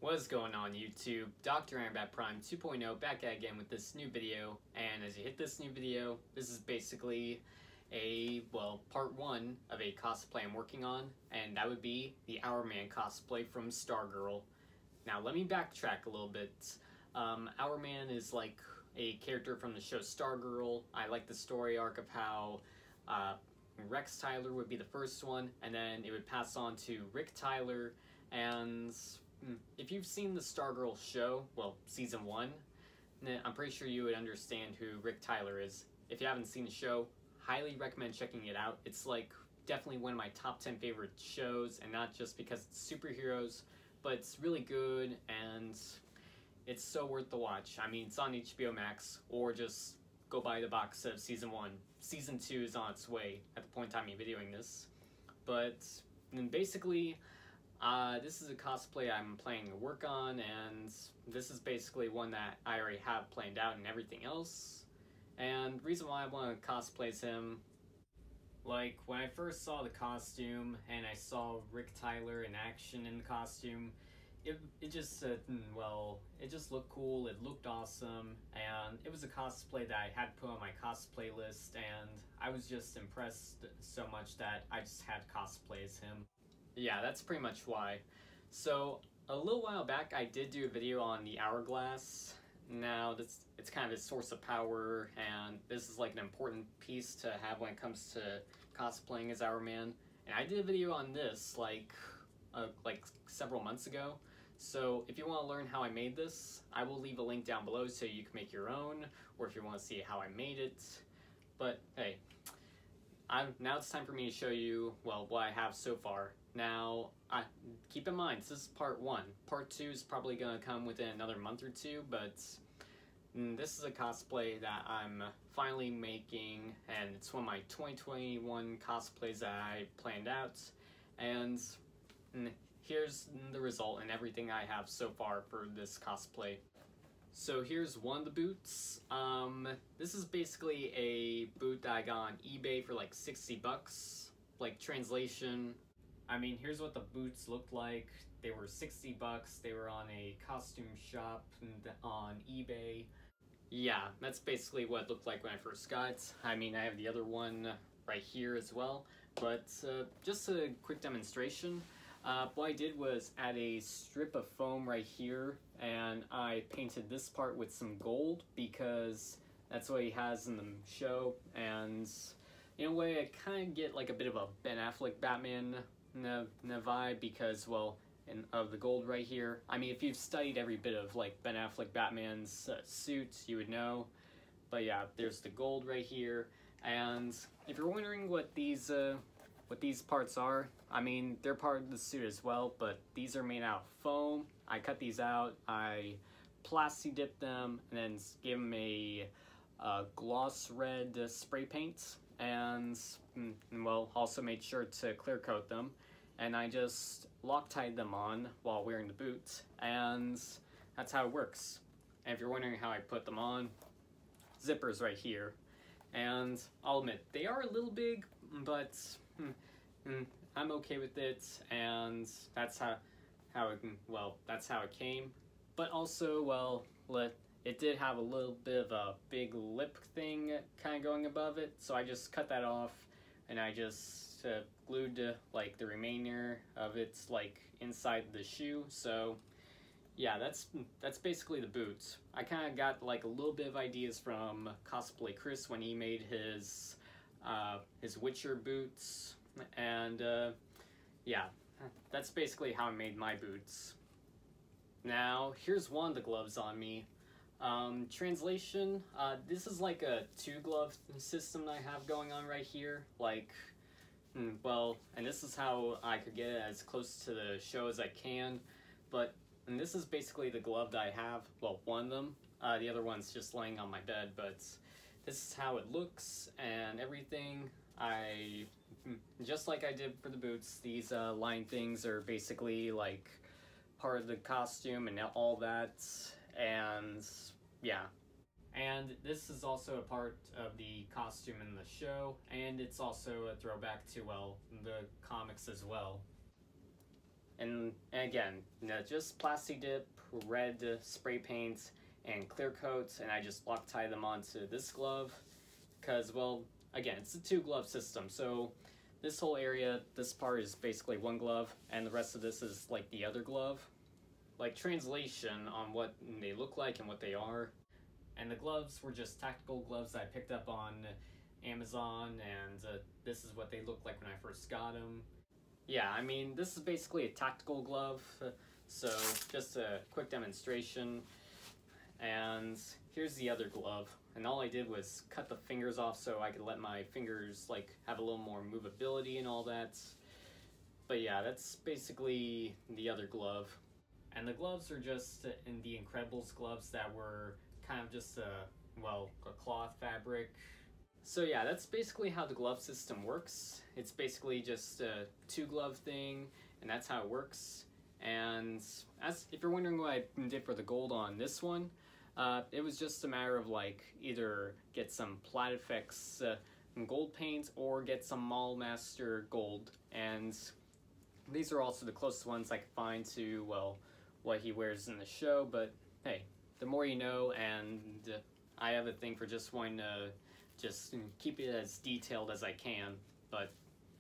What is going on YouTube? Dr. Ironbat Prime 2.0 back at again with this new video, and as you hit this new video, this is basically part one of a cosplay I'm working on, and that would be the Hourman cosplay from Stargirl. Now let me backtrack a little bit. Hourman is like a character from the show Stargirl. I like the story arc of how Rex Tyler would be the first one, and then it would pass on to Rick Tyler, and if you've seen the Stargirl show, well, season 1, I'm pretty sure you would understand who Rick Tyler is. If you haven't seen the show, highly recommend checking it out. It's like definitely one of my top 10 favorite shows, and not just because it's superheroes, but it's really good and it's so worth the watch. I mean, it's on HBO Max, or just go buy the box set of season 1. Season 2 is on its way at the point in time I'm videoing this. But basically, this is a cosplay I'm planning to work on, and this is basically one that I already have planned out and everything else. And the reason why I want to cosplay as him, like when I first saw the costume and I saw Rick Tyler in action in the costume, it just it just looked cool, it looked awesome, and it was a cosplay that I had put on my cosplay list, and I was just impressed so much that I just had to cosplay as him. Yeah, that's pretty much why. So, a little while back, I did do a video on the hourglass. Now, it's kind of a source of power, and this is like an important piece to have when it comes to cosplaying as Hourman. And I did a video on this like several months ago. So, if you want to learn how I made this, I will leave a link down below so you can make your own, or if you want to see how I made it. But hey, now it's time for me to show you, well, what I have so far. Now, keep in mind, this is part 1. Part 2 is probably going to come within another month or two, but this is a cosplay that I'm finally making, and it's one of my 2021 cosplays that I planned out, and here's the result and everything I have so far for this cosplay. So here's one of the boots. This is basically a boot that I got on eBay for like 60 bucks. Like, translation, I mean, here's what the boots looked like. They were 60 bucks. They were on a costume shop on eBay. Yeah, that's basically what it looked like when I first got it. I mean, I have the other one right here as well. But just a quick demonstration. What I did was add a strip of foam right here, and I painted this part with some gold because that's what he has in the show, and in a way I kind of get like a bit of a Ben Affleck Batman vibe because, well, of the gold right here. I mean, if you've studied every bit of like Ben Affleck Batman's suit, you would know. But yeah, there's the gold right here, and if you're wondering what these parts are, I mean, they're part of the suit as well, but these are made out of foam. I cut these out, I plasti dipped them, and then gave them a gloss red spray paint, and well, also made sure to clear coat them, and I just Loctite them on while wearing the boot, and that's how it works. And if you're wondering how I put them on, zippers right here, and I'll admit, they are a little big, but I'm okay with it, and that's how it came. But also, well, it did have a little bit of a big lip thing kind of going above it, so I just cut that off, and I just glued like the remainder of it like inside the shoe. So yeah, that's basically the boots. I kind of got like a little bit of ideas from Cosplay Chris when he made his Witcher boots, and yeah, that's basically how I made my boots. Now, here's one of the gloves on me. Translation, this is like a 2-glove system that I have going on right here. Like, well, and this is how I could get it as close to the show as I can. And this is basically the glove that I have. Well, one of them. The other one's just laying on my bed, but this is how it looks and everything. Just like I did for the boots, these line things are basically like part of the costume and all that, and yeah. And this is also a part of the costume in the show, and it's also a throwback to, well, the comics as well. And again, just Plasti Dip, red spray paint, and clear coat, and I just Loctite them onto this glove because, well, again, it's a 2-glove system, so this whole area, this part is basically one glove, and the rest of this is like the other glove. Like translation on what they look like and what they are. And the gloves were just tactical gloves that I picked up on Amazon, and this is what they looked like when I first got them. Yeah, I mean, this is basically a tactical glove, so just a quick demonstration. And here's the other glove, and all I did was cut the fingers off so I could let my fingers like have a little more movability and all that. But yeah, that's basically the other glove. And the gloves are just in the Incredibles gloves that were kind of just a cloth fabric. So yeah, that's basically how the glove system works. It's basically just a 2-glove thing, and that's how it works. And if you're wondering what I did for the gold on this one, it was just a matter of like either get some Plat Effects gold paint or get some Mall Master gold. And these are also the closest ones I could find to, well, what he wears in the show. But hey, the more you know, and I have a thing for just wanting to just keep it as detailed as I can. But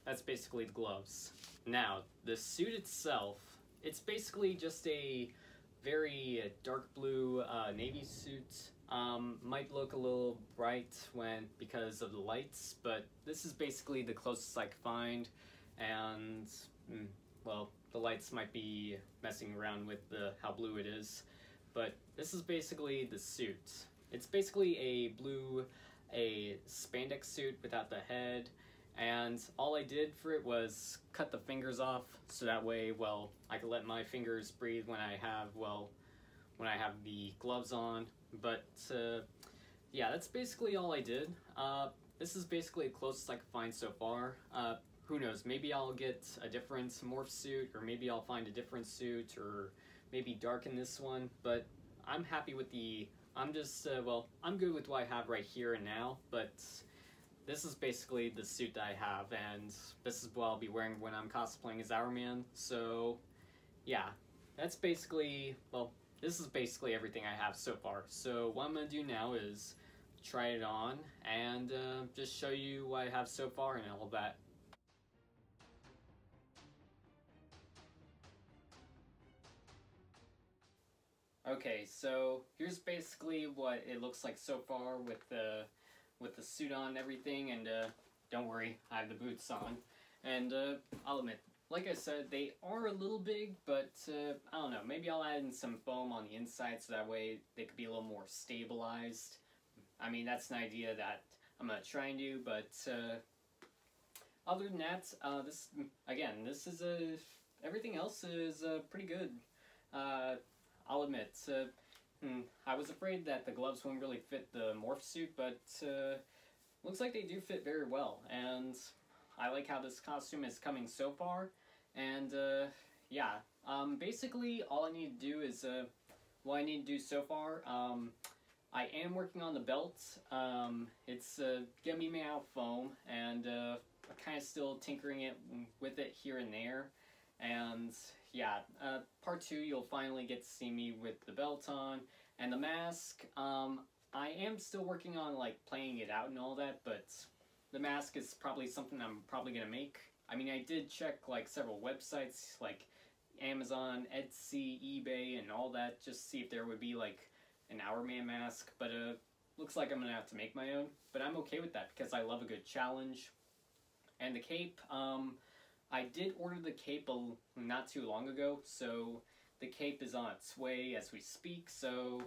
that's basically the gloves. Now, the suit itself, it's basically just a very dark blue navy suit. Might look a little bright because of the lights, but this is basically the closest I could find, and well, the lights might be messing around with how blue it is, but this is basically the suit. It's basically a spandex suit without the head, and all I did for it was cut the fingers off so that way, well, I could let my fingers breathe when I have the gloves on. But yeah, that's basically all I did. This is basically the closest I could find so far. Who knows, maybe I'll get a different morph suit, or maybe I'll find a different suit, or maybe darken this one, but I'm happy with I'm good with what I have right here and now, but this is basically the suit that I have, and this is what I'll be wearing when I'm cosplaying as Hourman. So yeah, that's basically, well, this is basically everything I have so far. So what I'm going to do now is try it on and just show you what I have so far and all that. Okay, so here's basically what it looks like so far with the suit on and everything, and don't worry, I have the boots on. And I'll admit, like I said, they are a little big, but I don't know, maybe I'll add in some foam on the inside so that way they could be a little more stabilized. I mean, that's an idea that I'm gonna try and do, but other than that, this is everything else is pretty good. I'll admit, I was afraid that the gloves wouldn't really fit the morph suit, but looks like they do fit very well, and I like how this costume is coming so far. And yeah, basically all I need to do is what I need to do so far. I am working on the belt. It's gonna be made out of foam, and I'm kind of still tinkering with it here and there. And yeah, part 2 you'll finally get to see me with the belt on. And the mask, I am still working on like playing it out and all that, but the mask is probably something I'm probably gonna make. I mean, I did check like several websites like Amazon, Etsy, eBay, and all that, just to see if there would be like an Hourman mask, but looks like I'm gonna have to make my own. But I'm okay with that because I love a good challenge. And the cape, I did order the cape not too long ago, so the cape is on its way as we speak. So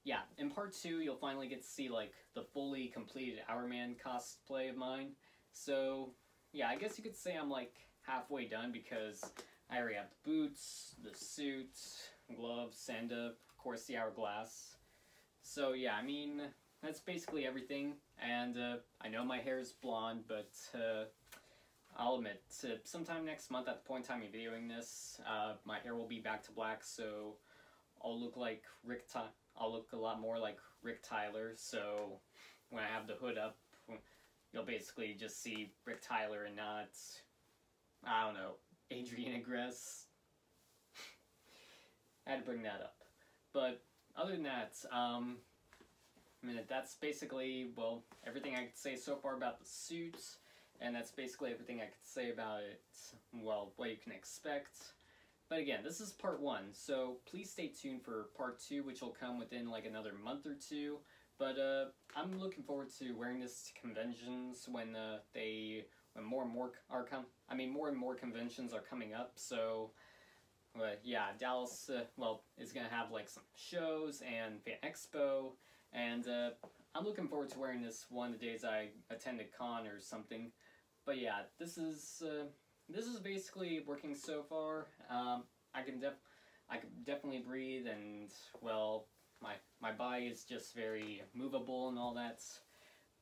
yeah, in part 2 you'll finally get to see like the fully completed Hourman cosplay of mine. So yeah, I guess you could say I'm like halfway done because I already have the boots, the suit, gloves, and of course the hourglass. So yeah, I mean, that's basically everything. And I know my hair is blonde, but I'll admit, sometime next month at the point in time you're viewing this, my hair will be back to black, so I'll look like I'll look a lot more like Rick Tyler. So when I have the hood up, you'll basically just see Rick Tyler and not, I don't know, Adrian Agreste. I had to bring that up. But other than that, I mean, that's basically, well, everything I could say so far about the suit, and that's basically everything I could say about it, well, what you can expect. But again, this is part 1, so please stay tuned for part 2, which will come within like another month or 2. But I'm looking forward to wearing this to conventions when more and more conventions are coming up. So, yeah, Dallas, is gonna have like some shows and Fan Expo, and I'm looking forward to wearing this one of the days I attend a con or something. But yeah, this is basically working so far. I can definitely breathe, and well, my body is just very movable and all that.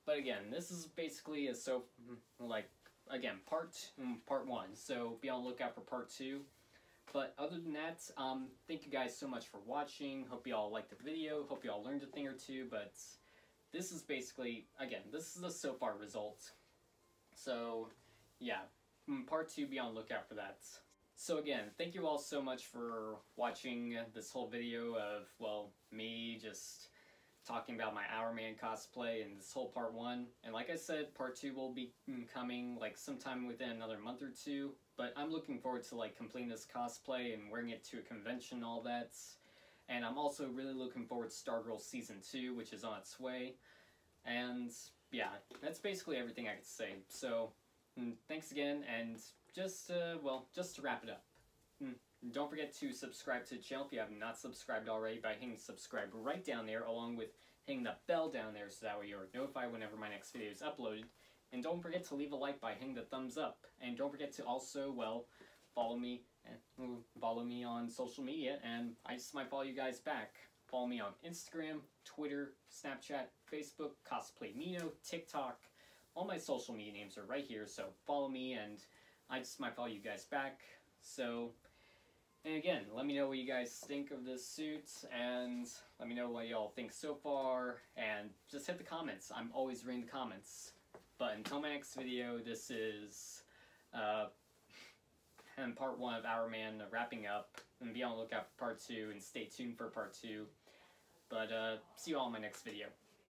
But again, this is basically part 1. So be on the lookout for part 2. But other than that, thank you guys so much for watching. Hope you all liked the video. Hope you all learned a thing or two. But this is basically, again, this is the so far result. So yeah, part 2, be on the lookout for that. So again, thank you all so much for watching this whole video of, well, me just talking about my Hourman cosplay and this whole part 1. And like I said, part 2 will be coming like sometime within another month or 2. But I'm looking forward to like completing this cosplay and wearing it to a convention and all that. And I'm also really looking forward to Stargirl Season 2, which is on its way. And yeah, that's basically everything I could say. So thanks again, and just to wrap it up, don't forget to subscribe to the channel if you have not subscribed already by hitting subscribe right down there, along with hitting the bell down there so that way you're notified whenever my next video is uploaded. And don't forget to leave a like by hitting the thumbs up. And don't forget to also, well, follow me on social media, and I just might follow you guys back. Follow me on Instagram, Twitter, Snapchat, Facebook, Cosplay Mino, TikTok. All my social media names are right here, so follow me, and I just might follow you guys back. So, and again, let me know what you guys think of this suit, and let me know what y'all think so far, and just hit the comments. I'm always reading the comments. But until my next video, this is and part 1 of Hourman wrapping up, and be on the lookout for part 2, and stay tuned for part 2. But see you all in my next video.